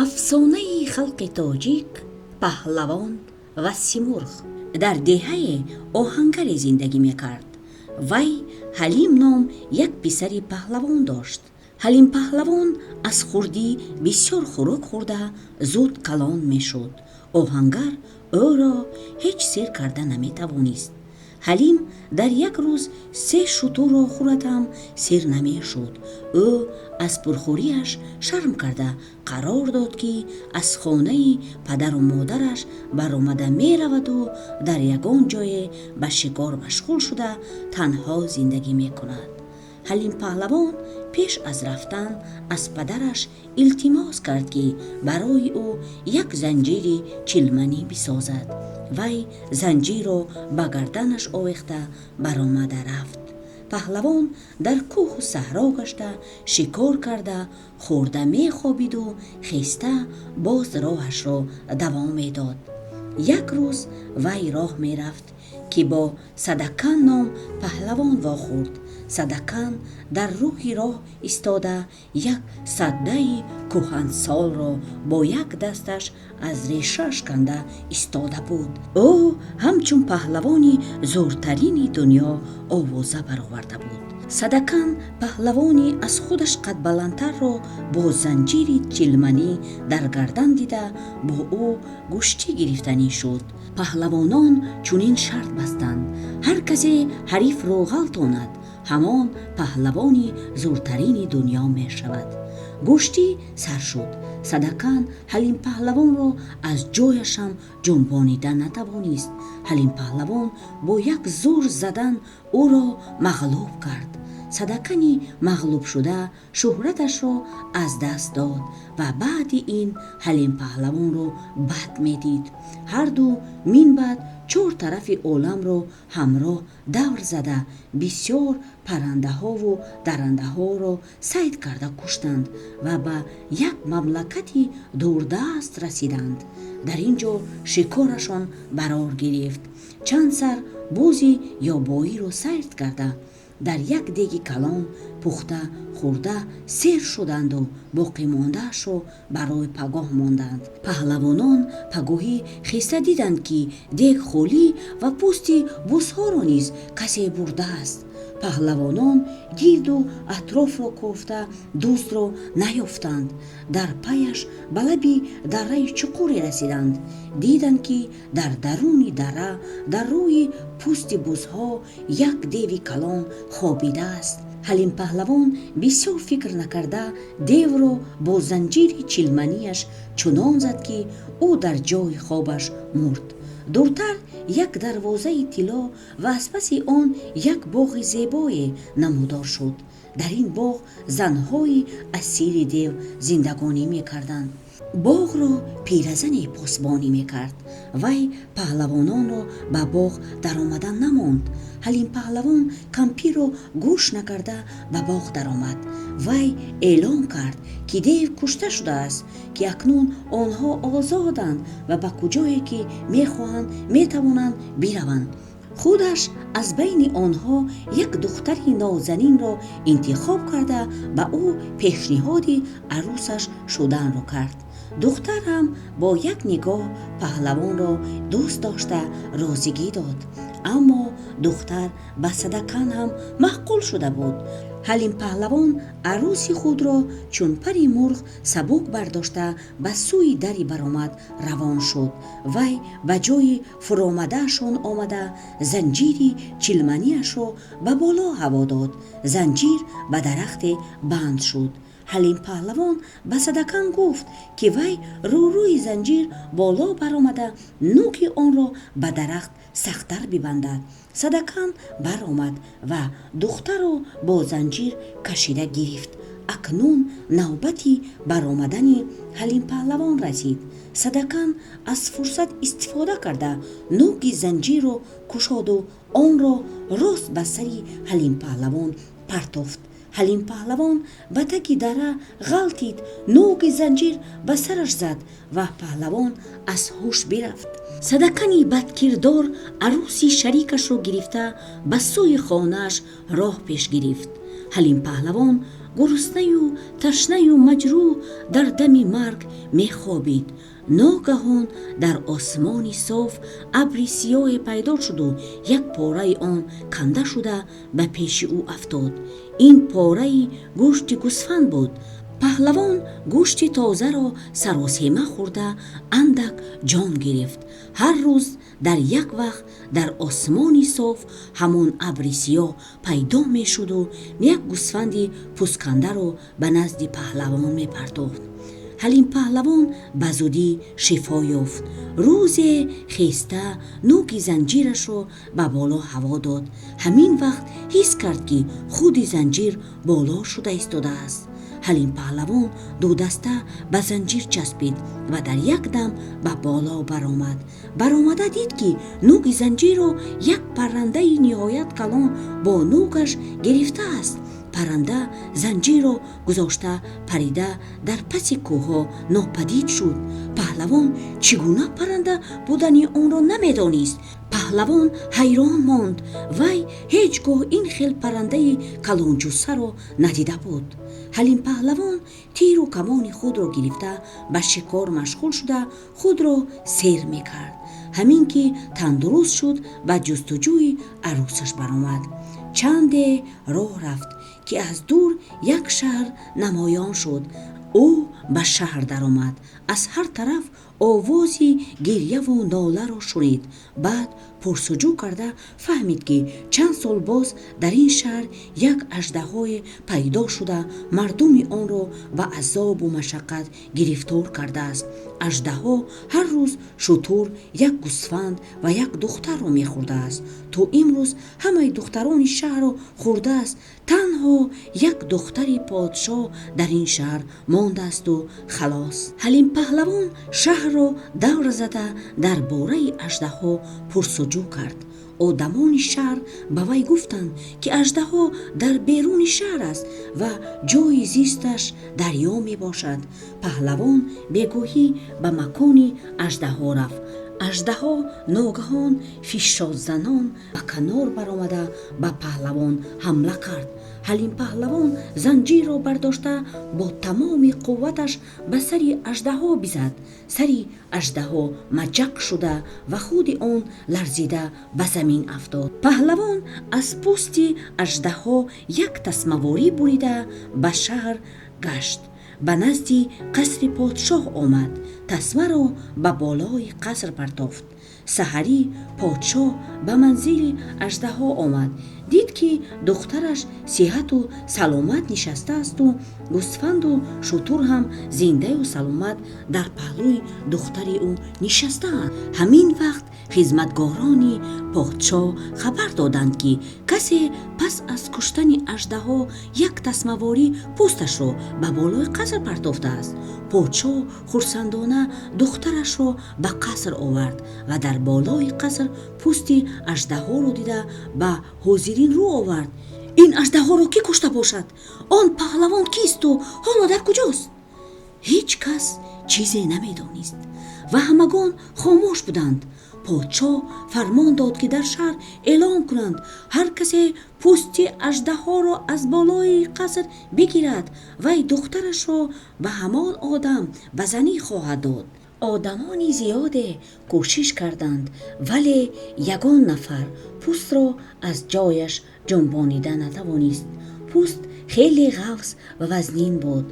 افسانه خلق تاجیک، پهلوان و سیمرغ. در دهه آهنگر زندگی میکرد. وی حلیم نام یک پسری پهلوان داشت. حلیم پهلوان از خردی بسیار خوراک خورده زود کلان میشد. آهنگر او را هیچ سیر کرده نمیتوانست. حلیم در یک روز 3 شتر را خورد هم سیر نمیشد. او از پرخوریش شرم کرده قرار داد که از خانه پدر و مادرش برآمده می رود و در یگان جای به شکار مشغول شده تنها زندگی می کند. حلیم پهلوان پیش از رفتن از پدرش التماس کرد که برای او یک زنجیر چلمنی بسازد. وی زنجیر را به گردنش آویخته برآمده رفت. پهلوان در کوه و صحرا گشته شکار کرده خورده می خوابید و خسته باز راهش را دوام می داد. یک روز وی راه می رفت که با صدکن نام پهلوان واخورد. صدکن در روی راه ایستاده یک سده کهنسال را با یک دستش از ریشش کنده ایستاده بود. او همچون پهلوانی زورترین دنیا آوازه برآورده بود. صدکن پهلوانی از خودش قد بلندتر را با زنجیر چلمنی در گردن دیده با او گشتی گرفتنی شد. پهلوانان چنین شرط بستند: هر کسی حریف را غلطاند همان پهلوانی زورترین دنیا می شود. گشتی سر شد. صدکن حلیم پهلوان را از جایش هم جنبانیده نتوانست. حلیم پهلوان با یک زور زدن او را مغلوب کرد. صدکنی مغلوب شده شهرتش را از دست داد و بعد این حلیم پهلوان را بد می دید. هر دو من بعد 4 طرف عالم را همراه دور زده بسیار پرنده ها و درنده ها را صید کرده کشتند و به یک مملکتی دوردست رسیدند. در اینجا شکارشان برار گرفت. چند سر بوزی یا بایی را صید کرده در یک دیگ کلان پخته خورده سیر شدند و باقی مانده‌اش را برای پگاه ماندند. پهلوانان پگاهی خسته دیدند که دیگ خالی و پوستی بزها را نیز کسی برده است. پهلوانان گرد و اطراف را کوفته دوست را نیافتند. در پیش به لب دره چقوری رسیدند. دیدند که در درون دره در روی پوست بزها یک دیو کلان خوابیده است. حلیم پهلوان بسیار فکر نکرده دیو را با زنجیر چلمنیش چنان زد که او در جای خوابش مرد. دورتر یک دروازه طلا و از پس آن یک باغ زیبای نمودار شد. در این باغ زنهای اسیر دیو زندگانی می کردند. باغ را پیرزنی پاسبانی می کرد. وی پهلوانان را به باغ در آمدن نماند. حلیم پهلوان کمپیر را گوش نکرده به باغ در آمد. وی اعلام کرد که دیو کشته شده است، که اکنون آنها آزادند و به کجایی که می خواهند می توانند بروند. خودش از بین آنها یک دختری نازنین را انتخاب کرده به او پیشنهاد عروسش شدن را کرد. دختر هم با یک نگاه پهلوان را دوست داشته رازیگی داد. اما دختر به صدکن هم معقول شده بود. حلیم پهلوان عروسی خود را چون پری مرغ سبک برداشته به سوی دری برآمد روان شد. وی به جای فرآمدهشان آمده زنجیر چلمنیش را به بالا هوا داد. زنجیر به درخت بند شد. حلیم پهلوان به صدکن گفت که وی روی زنجیر بالا برآمده نوک آن را به درخت سخت‌تر ببندد. صدکن برآمد و دختر را با زنجیر کشیده گرفت. اکنون نوبتی برآمدن حلیم پهلوان رسید. صدکن از فرصت استفاده کرده نوک زنجیر را کشاد و آن را راست به سری حلیم پهلوان پرتافت. حلیم پهلوان به تک دره غلطید، نوک زنجیر به سرش زد و پهلوان از هوش برفت. صدکنی بدکردار عروسی شریکش را گرفته به سوی خانه‌اش راه پیش گرفت. حلیم پهلوان гурснаю ташнаю маҷрӯҳ дар дами марг мехобид. ногаҳон дар осмони соф абри сиёҳе пайдо шуду як пораи он канда шуда ба пеши ӯ афтод. ин пораи гӯшти гӯсфанд буд. паҳлавон гӯшти тозаро саросема хӯрда андак ҷон гирифт. ҳар рӯз дар як вақт дар осмони соф ҳамон абри сиёҳ пайдо мешуду як гӯсфанди пӯсткандаро ба назди паҳлавон мепартофт. ҳалим паҳлавон ба зудӣ шифо ёфт. рӯзе хеста нӯки занҷирашро ба боло ҳаво дод. ҳамин вақт ҳис кард ки худи занҷир боло шуда истодааст. ҳалим паҳлавон дудаста ба занҷир часпид ва дар як дам ба боло баромада дид ки нӯки занҷирро як паррандаи ниҳоят калон бо нӯкаш гирифтааст. парранда занҷирро гузошта парида дар паси кӯҳҳо нопадид шуд. паҳлавон чӣ гуна парранда будани онро намедонист. паҳлавон ҳайрон монд. вай ҳеҷ гоҳ ин хел паррандаи калонҷуссаро надида буд. ҳалим паҳлавон тиру камони худро гирифта ба шикор машғул шуда худро сер мекард. ҳамин ки тандуруст шуд ба ҷустуҷӯи арӯсаш баромад. чанде роҳ рафт ки аз дур як шаҳр намоён шуд. ӯ ба шаҳр даромад. аз ҳар тараф овози гирьяву ноларо шунид. баъд пурсуҷӯ карда фаҳмид ки чанд сол боз дар ин шаҳр як аждаҳое пайдо шуда мардуми онро ба азобу машаққат гирифтор кардааст. аждаҳо ҳар рӯз шутур як гӯсфанд ва як духтарро мехӯрдааст. то имрӯз ҳамаи духтарони шаҳрро хӯрдааст. танҳо як духтари подшоҳ дар ин шаҳр мондаасту халос. ҳалим паҳлавон шаҳрро давра зада дар бораи аждаҳо пурсуҷӯ кард. одамони шаҳр ба вай гуфтанд ки аждаҳо дар беруни шаҳр аст ва ҷойи зисташ дарьё мебошад. паҳлавон бегоҳӣ ба макони аждаҳо рафт. аждаҳо ногаҳон фишшозанон ба канор баромада ба паҳлавон ҳамла кард. ҳалим паҳлавон занҷирро бардошта бо тамоми қувваташ ба сари аждаҳо бизад. сари аждаҳо маҷақ шуда ва худи он ларзида ба замин афтод. паҳлавон аз пӯсти аждаҳо як тасмаворӣ бурида ба шаҳр гашт. ба назди қасри подшоҳ омад. тасмаро ба болои қаср партофт. саҳарӣ подшоҳ ба манзили аждаҳо омад. дид ки духтараш сиҳату саломат нишастаасту гӯсфанду шутур ҳам зиндаю саломат дар паҳлӯи духтари ӯ нишастаанд. ҳамин вақт хизматгорони подшоҳ хабар доданд ки касе пас аз куштани аждаҳо як тасмаворӣ пӯсташро ба болои қаср партофтааст. подшоҳ хурсандона духтарашро ба қаср овард ва дар болои қаср пӯсти аждаҳоро дида ба ҳозирин рӯ овард. ин аждаҳоро кӣ кушта бошад? он паҳлавон кисту ҳоло дар куҷост? ҳеҷ кас чизе намедонист ва ҳамагон хомӯш буданд. подшоҳ фармон дод ки дар шаҳр эълон кунанд ҳар касе пӯсти аждаҳоро аз болои қаср бигирад вай духтарашро ба ҳамон одам ба занӣ хоҳад дод. одамони зиёде кӯшиш карданд вале ягон нафар пӯстро аз ҷояш ҷунбонида натавонист. пӯст хеле ғафз ва вазнин буд.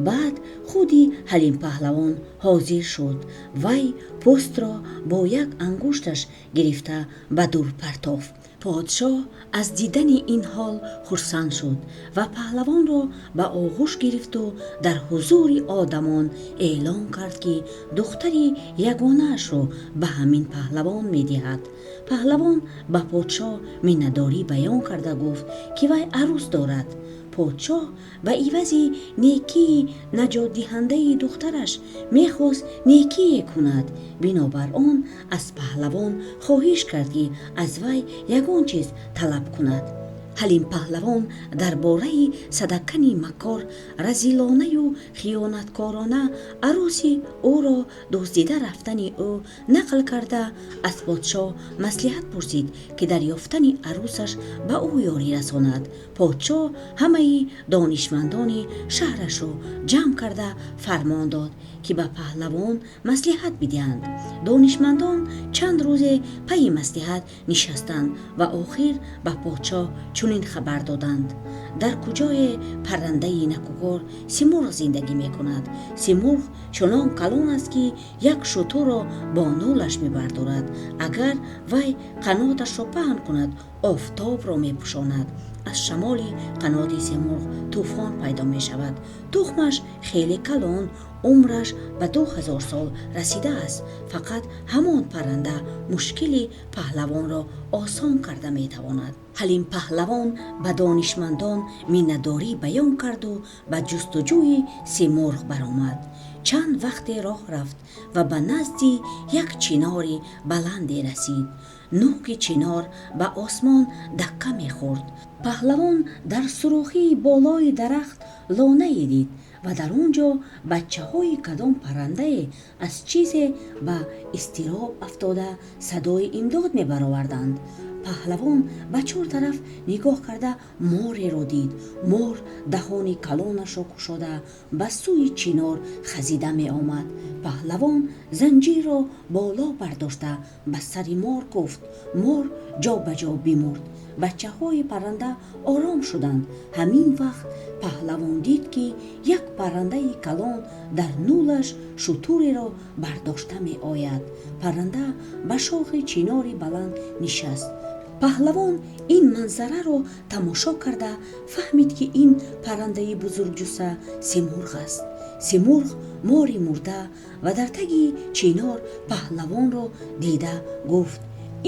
баъд худи ҳалим паҳлавон ҳозир шуд. вай пӯстро бо як ангушташ гирифта ба дур партофт. подшоҳ аз дидани ин ҳол хурсанд шуд ва паҳлавонро ба оғӯш гирифту дар ҳузури одамон эълон кард ки духтари ягонаашро ба ҳамин паҳлавон медиҳад. паҳлавон ба подшоҳ миннатдорӣ баён карда гуфт ки вай арӯс дорад. подшоҳ ба ивази некии наҷотдиҳандаи духтараш мехост некие кунад. бинобар он аз паҳлавон хоҳиш кард ки аз вай ягон чиз талаб кунад. ҳалим паҳлавон дар бораи садакани макор разилонаю хиёнаткорона арӯси ӯро дуздида рафтани ӯ нақл карда аз подшоҳ маслиҳат пурсид, ки дар ёфтани арӯсаш ба ӯ ёрӣ расонад. подшоҳ ҳамаи донишмандони шаҳрашро ҷамъ карда фармон дод, ки ба паҳлавон маслиҳат бидиҳанд. донишмандон чанд рӯзе пайи маслиҳат нишастанд ва охир ба подшоҳ чунин хабар доданд: дар куҷое паррандаи накукор симурғ зиндагӣ мекунад. симурғ чунон калон аст, ки як шутурро бо нӯлаш мебардорад. агар вай қаноташро паҳн кунад, офтобро мепӯшонад. аз шамоли қаноти симурғ тӯфон пайдо мешавад. тухмаш хеле калон, умраш ба 2000 сол расидааст. фақат ҳамон парранда мушкили паҳлавонро осон карда метавонад. ҳалим паҳлавон ба донишмандон миннатдорӣ баён карду ба ҷустуҷӯи симурғ баромад. чанд вақте роҳ рафт ва ба назди як чинори баланде расид. нӯки чинор ба осмон дакка мехӯрд. паҳлавон дар сурохии болои дарахт лонае дид ва дар он ҷо бачаҳои кадом паррандае аз чизе ба изтироб афтода садои имдод мебароварданд. паҳлавон ба чор тараф нигоҳ карда мореро дид. мор даҳони калонашро кушода ба сӯи чинор хазида меомад. паҳлавон занҷирро боло бардошта ба сари мор куфт. мор ҷо ба ҷо бимурд. бачаҳои парранда ором шуданд. ҳамин вақт паҳлавон дид, ки як паррандаи калон дар нӯлаш шутуреро бардошта меояд. парранда ба шохи чинори баланд нишаст. паҳлавон ин манзараро тамошо карда фаҳмид, ки ин паррандаи бузургҷуса симурғ аст. симурғ мори мурда ва дар таги чинор паҳлавонро дида гуфт: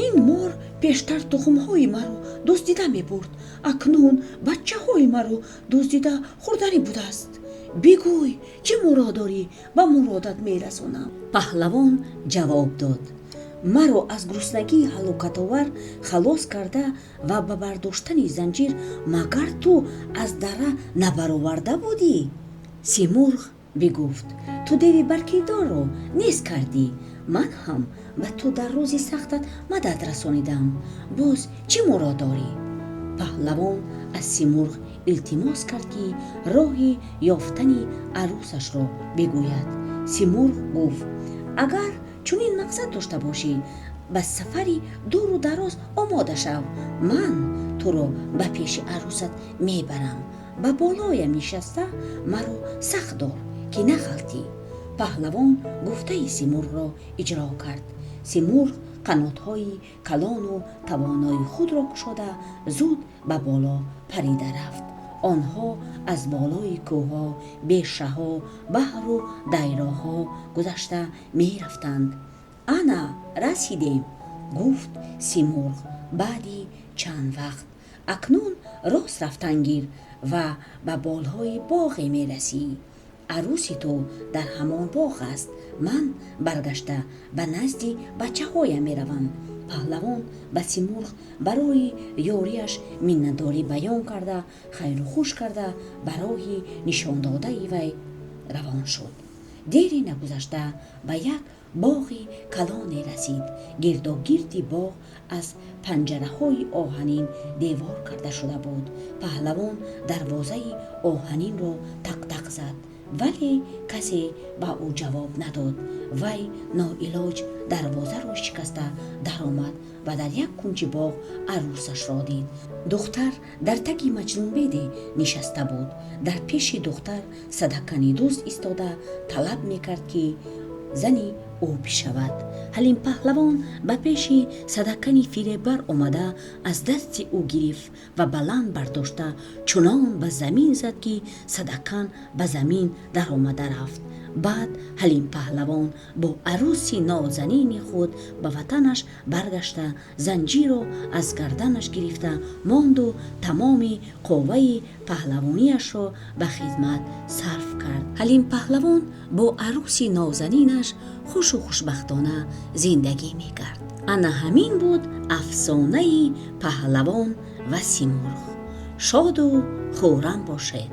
ин мор пештар тухмҳои маро дуздида мебурд, акнун бачаҳои маро дуздида хурданӣ будааст. бигӯй, чӣ мурод дорӣ? ба муродат мерасонам. паҳлавон ҷавоб дод: маро аз гуруснагии ҳалокатовар халос карда ва ба бардоштани занҷир магар ту аз дара набароварда будӣ? симурғ бигуфт: ту деви баркидорро нес кардӣ. ман ҳам ба ту дар рӯзи сахтат мадад расонидам. боз чӣ мурод дорӣ? паҳлавон аз симурғ илтимос кард, ки роҳи ёфтани арӯсашро бигӯяд. симурғ гуфт: агар чунин мақсад дошта бошӣ, ба сафари дуру дароз омода шав. ман туро ба пеши арӯсат мебарам. ба болоям нишаста маро сахт дор, ки нағалтӣ. паҳлавон гуфтаи симурғро иҷро кард. симурғ қанотҳои калону тавонои худро кушода зуд ба боло парида рафт. онҳо аз болои кӯҳҳо, бешаҳо, баҳру дайроҳо гузашта мерафтанд. ана расидем, гуфт симурғ баъди чанд вақт. акнун рост рафтан гир ва ба болҳои боғе мерасӣ. арӯси ту дар ҳамон боғ аст. ман баргашта ба назди бачаҳоям меравам. паҳлавон ба симурғ барои ёрияш миннатдорӣ баён карда, хайру хуш карда ба роҳи нишондодаи вай равон шуд. дери нагузашта ба як боғи калоне расид. гирдогирди боғ аз панҷараҳои оҳанин девор карда шуда буд. паҳлавон дарвозаи оҳанинро тақ-тақ зад, вале касе ба ӯ ҷавоб надод. вай ноилоҷ дарвозаро шикаста даромад ва дар як кунҷи боғ арӯсашро дид. духтар дар таги маҷнунбеде нишаста буд. дар пеши духтар садакани дӯст истода талаб мекард, ки зани ӯ бишавад. ҳалим паҳлавон ба пеши садакани фиребар омада аз дасти ӯ гирифт ва баланд бардошта чунон ба замин зад, ки садакан ба замин даромада рафт. баъд ҳалим паҳлавон бо арӯси нозанини худ ба ватанаш баргашта занҷирро аз гарданаш гирифта монду тамоми қувваи паҳлавониашро ба хидмат сарф кард. ҳалим паҳлавон бо арӯси нозанинаш хушу хушбахтона зиндагӣ мекард. ана ҳамин буд афсонаи паҳлавон ва симурғ. شاد و خرم باشد.